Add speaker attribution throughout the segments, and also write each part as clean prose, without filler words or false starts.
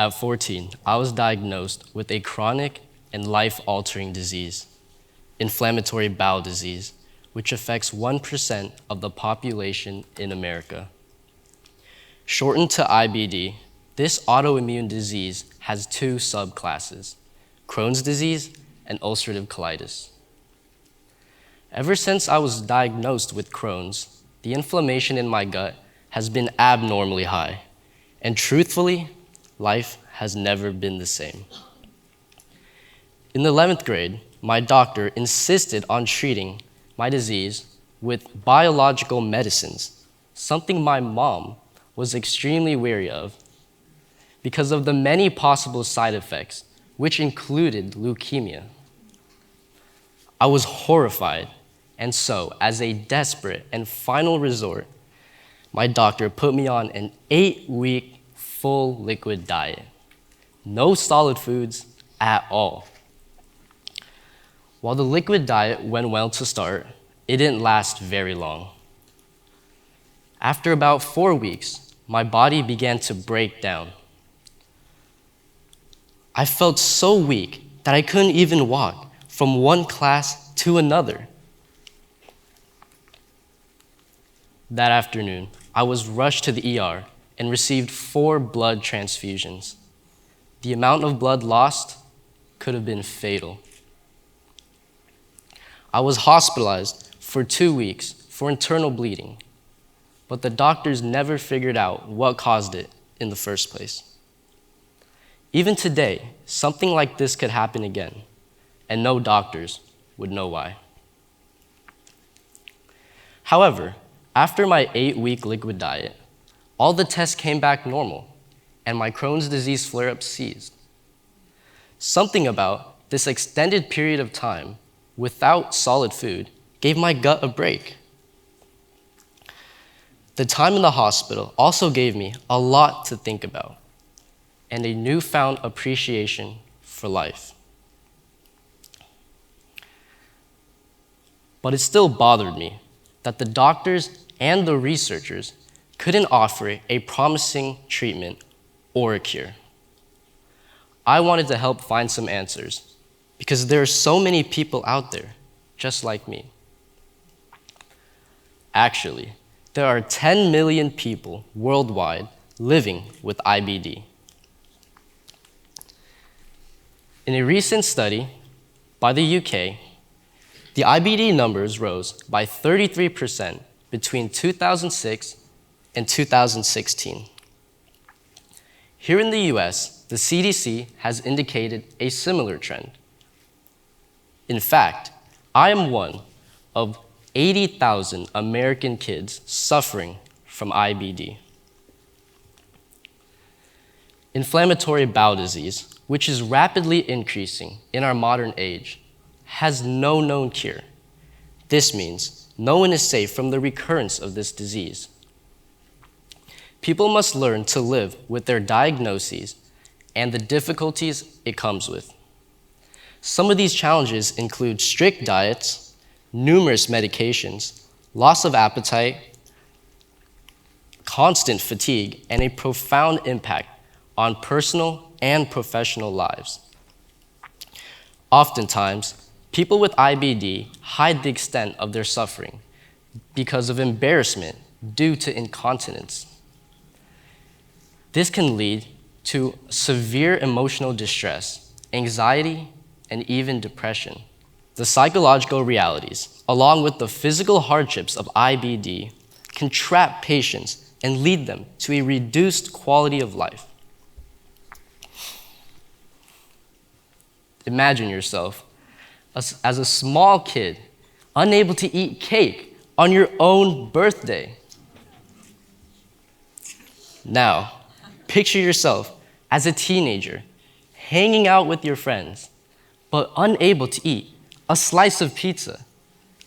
Speaker 1: At 14, I was diagnosed with a chronic and life-altering disease, inflammatory bowel disease, which affects 1% of the population in America. Shortened to IBD, this autoimmune disease has two subclasses, Crohn's disease and ulcerative colitis. Ever since I was diagnosed with Crohn's, the inflammation in my gut has been abnormally high, and truthfully, life has never been the same. In the 11th grade, my doctor insisted on treating my disease with biological medicines, something my mom was extremely wary of because of the many possible side effects, which included leukemia. I was horrified, and so, as a desperate and final resort, my doctor put me on an 8-week full liquid diet. No solid foods at all. While the liquid diet went well to start, it didn't last very long. After about 4 weeks, my body began to break down. I felt so weak that I couldn't even walk from one class to another. That afternoon, I was rushed to the ER and received 4 blood transfusions. The amount of blood lost could have been fatal. I was hospitalized for 2 weeks for internal bleeding, but the doctors never figured out what caused it in the first place. Even today, something like this could happen again, and no doctors would know why. However, after my 8-week liquid diet, all the tests came back normal, and my Crohn's disease flare-up ceased. Something about this extended period of time without solid food gave my gut a break. The time in the hospital also gave me a lot to think about and a newfound appreciation for life. But it still bothered me that the doctors and the researchers couldn't offer a promising treatment or a cure. I wanted to help find some answers because there are so many people out there just like me. Actually, there are 10 million people worldwide living with IBD. In a recent study by the UK, the IBD numbers rose by 33% between 2006 and 2016. Here in the US, the CDC has indicated a similar trend. In fact, I am one of 80,000 American kids suffering from IBD. Inflammatory bowel disease, which is rapidly increasing in our modern age, has no known cure. This means no one is safe from the recurrence of this disease. People must learn to live with their diagnoses and the difficulties it comes with. Some of these challenges include strict diets, numerous medications, loss of appetite, constant fatigue, and a profound impact on personal and professional lives. Oftentimes, people with IBD hide the extent of their suffering because of embarrassment due to incontinence. This can lead to severe emotional distress, anxiety, and even depression. The psychological realities, along with the physical hardships of IBD, can trap patients and lead them to a reduced quality of life. Imagine yourself as a small kid, unable to eat cake on your own birthday. Now, picture yourself as a teenager, hanging out with your friends, but unable to eat a slice of pizza,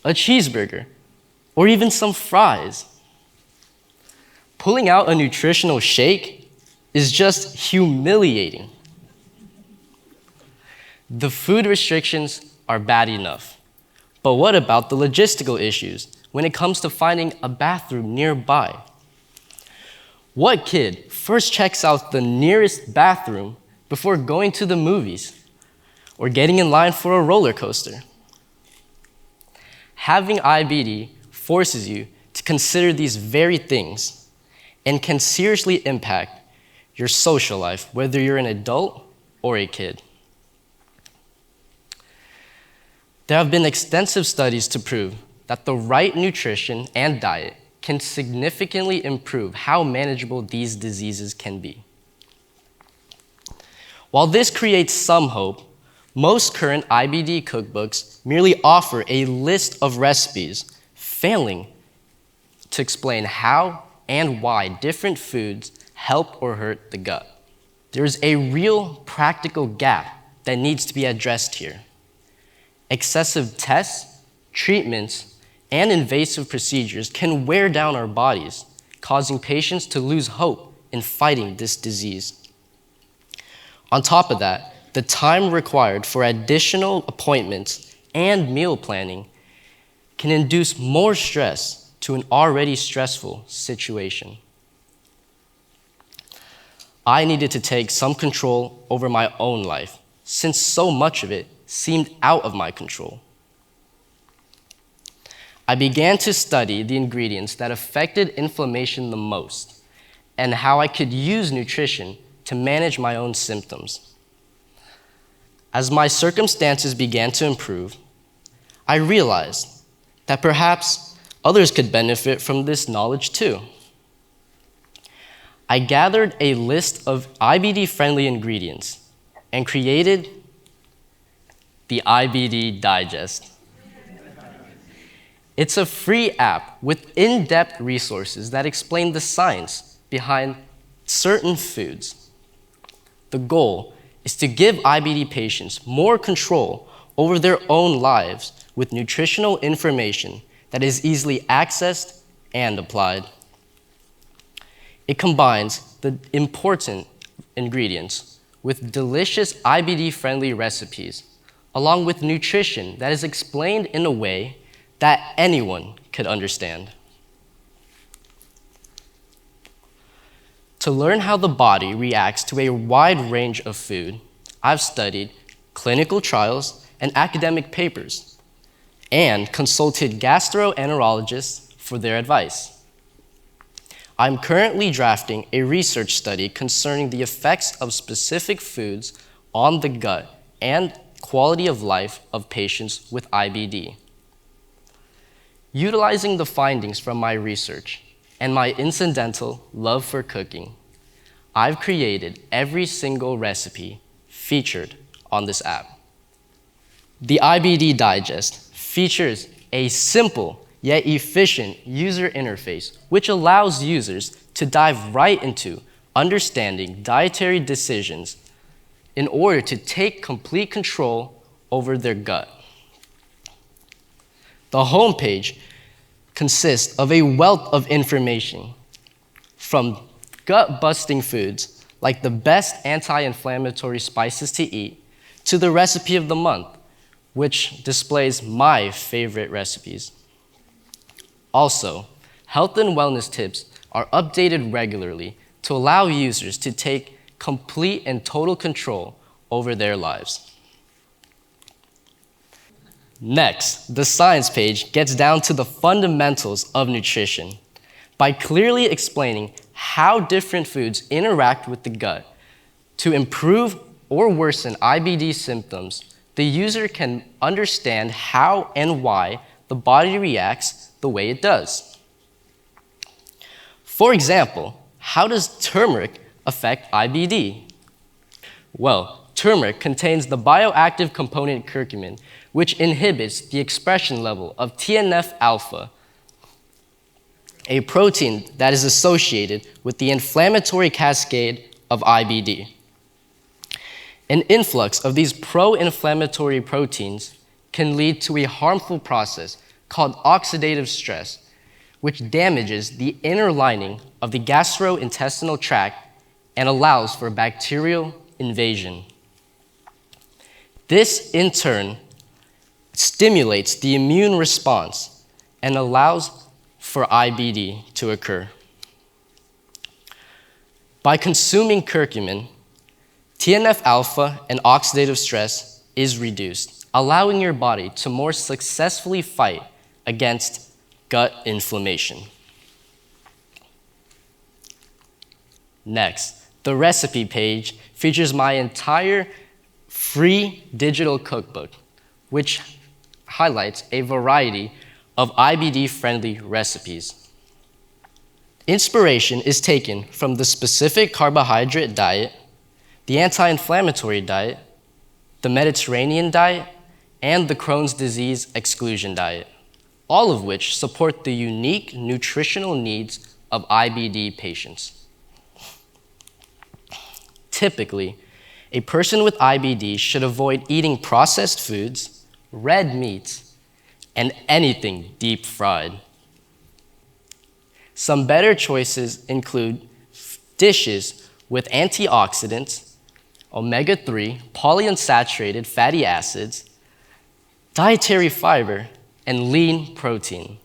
Speaker 1: a cheeseburger, or even some fries. Pulling out a nutritional shake is just humiliating. The food restrictions are bad enough, but what about the logistical issues when it comes to finding a bathroom nearby? What kid first checks out the nearest bathroom before going to the movies or getting in line for a roller coaster? Having IBD forces you to consider these very things and can seriously impact your social life, whether you're an adult or a kid. There have been extensive studies to prove that the right nutrition and diet can significantly improve how manageable these diseases can be. While this creates some hope, most current IBD cookbooks merely offer a list of recipes, failing to explain how and why different foods help or hurt the gut. There's a real practical gap that needs to be addressed here. Excessive tests, treatments, and invasive procedures can wear down our bodies, causing patients to lose hope in fighting this disease. On top of that, the time required for additional appointments and meal planning can induce more stress to an already stressful situation. I needed to take some control over my own life, since so much of it seemed out of my control. I began to study the ingredients that affected inflammation the most and how I could use nutrition to manage my own symptoms. As my circumstances began to improve, I realized that perhaps others could benefit from this knowledge too. I gathered a list of IBD-friendly ingredients and created the IBD Digest. It's a free app with in-depth resources that explain the science behind certain foods. The goal is to give IBD patients more control over their own lives with nutritional information that is easily accessed and applied. It combines the important ingredients with delicious IBD-friendly recipes, along with nutrition that is explained in a way that anyone could understand. To learn how the body reacts to a wide range of food, I've studied clinical trials and academic papers, and consulted gastroenterologists for their advice. I'm currently drafting a research study concerning the effects of specific foods on the gut and quality of life of patients with IBD. Utilizing the findings from my research and my incidental love for cooking, I've created every single recipe featured on this app. The IBD Digest features a simple yet efficient user interface which allows users to dive right into understanding dietary decisions in order to take complete control over their gut. The homepage consists of a wealth of information, from gut-busting foods like the best anti-inflammatory spices to eat, to the recipe of the month, which displays my favorite recipes. Also, health and wellness tips are updated regularly to allow users to take complete and total control over their lives. Next, the science page gets down to the fundamentals of nutrition by clearly explaining how different foods interact with the gut. To improve or worsen IBD symptoms, the user can understand how and why the body reacts the way it does. For example, how does turmeric affect IBD? Well, turmeric contains the bioactive component curcumin, which inhibits the expression level of TNF-alpha, a protein that is associated with the inflammatory cascade of IBD. An influx of these pro-inflammatory proteins can lead to a harmful process called oxidative stress, which damages the inner lining of the gastrointestinal tract and allows for bacterial invasion. This, in turn, stimulates the immune response and allows for IBD to occur. By consuming curcumin, TNF-alpha and oxidative stress is reduced, allowing your body to more successfully fight against gut inflammation. Next, the recipe page features my entire free digital cookbook, which highlights a variety of IBD-friendly recipes. Inspiration is taken from the specific carbohydrate diet, the anti-inflammatory diet, the Mediterranean diet, and the Crohn's disease exclusion diet, all of which support the unique nutritional needs of IBD patients. Typically, a person with IBD should avoid eating processed foods, red meats, and anything deep fried. Some better choices include dishes with antioxidants, omega-3, polyunsaturated fatty acids, dietary fiber, and lean protein.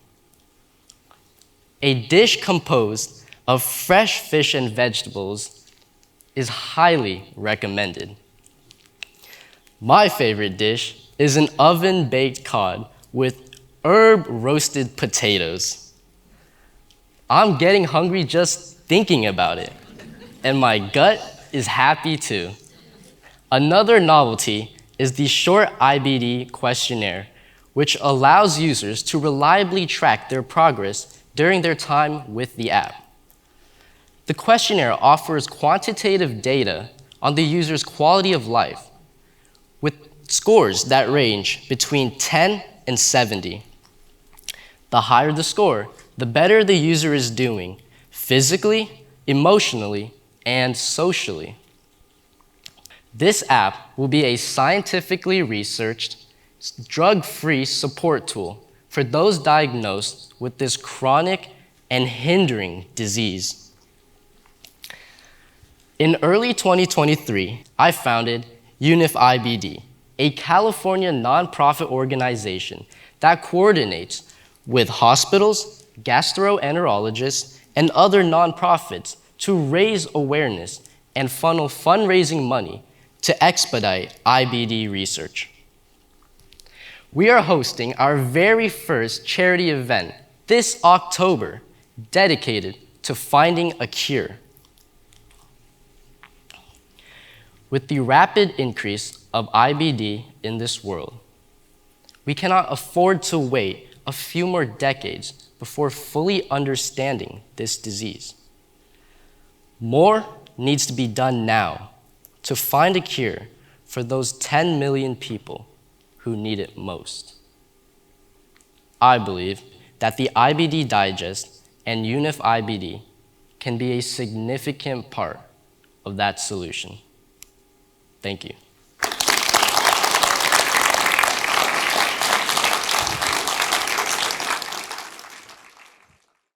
Speaker 1: A dish composed of fresh fish and vegetables is highly recommended. My favorite dish is an oven-baked cod with herb-roasted potatoes. I'm getting hungry just thinking about it, and my gut is happy too. Another novelty is the short IBD questionnaire, which allows users to reliably track their progress during their time with the app. The questionnaire offers quantitative data on the user's quality of life, with scores that range between 10 and 70. The higher the score, the better the user is doing physically, emotionally, and socially. This app will be a scientifically researched, drug-free support tool for those diagnosed with this chronic and hindering disease. In early 2023, I founded UNIF IBD, a California nonprofit organization that coordinates with hospitals, gastroenterologists, and other nonprofits to raise awareness and funnel fundraising money to expedite IBD research. We are hosting our very first charity event this October dedicated to finding a cure. With the rapid increase of IBD in this world, we cannot afford to wait a few more decades before fully understanding this disease. More needs to be done now to find a cure for those 10 million people who need it most. I believe that the IBD Digest and UNIF IBD can be a significant part of that solution. Thank you.